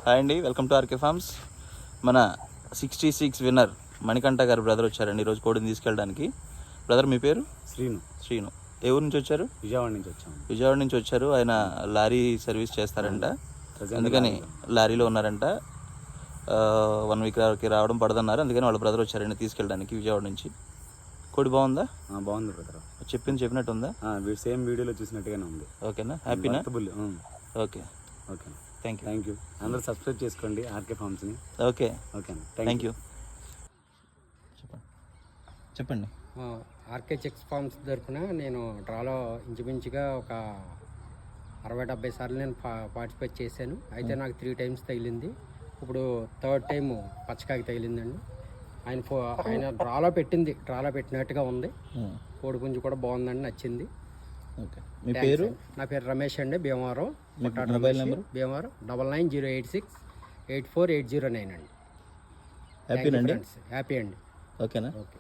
Hi అండి, welcome to RK forms. మన 66 winner Manikanta గారు బ్రదర్ వచ్చారండి ఈరోజు కోడిని తీసుకెళ్ళడానికి. బ్రదర్ మీ పేరు? శ్రీను. ఏ ఊరు నుంచి వచ్చారు? విజయవాడ నుంచి వచ్చారు. ఆయన లారీ సర్వీస్ చేస్తారంట, అందుకని లారీలో ఉన్నారంట. 1 వీక్కి రావడం పడదన్నారు, అందుకని వాళ్ళ బ్రదర్ వచ్చారండి తీసుకెళ్ళడానికి విజయవాడ నుంచి. కోడి బాగుందా? బాగుంది బ్రదర్. చెప్పినట్టు ఉందా? సేమ్ వీడియోలో చూసినట్టుగానే ఉంది. ఓకేనా? హ్యాపీనా? Okay, thank you. అందరూ సబ్స్క్రైబ్ చేసుకోండి ఆర్కే ఫార్మ్స్ని. Okay, thank you. చెప్పండి. ఆర్కే చెక్స్ ఫార్మ్స్ తరఫున నేను డ్రాలో ఇంచుమించుగా ఒక 60-70 సార్లు నేను పార్టిసిపేట్ చేశాను. అయితే నాకు 3 టైమ్స్ తగిలింది. ఇప్పుడు 3rd టైము పచ్చకాకి తగిలిందండి. ఆయన డ్రాలో పెట్టినట్టుగా ఉంది. కోడి పుంజు కూడా బాగుందండి, నచ్చింది. ఓకే, మీ పేరు? నా పేరు రమేష్ అండి, భీమవరం. Mobile number? భీమవరం 9908684809 అండి. హ్యాపీ అండి. హ్యాపీ అండి. ఓకేనా? ఓకే.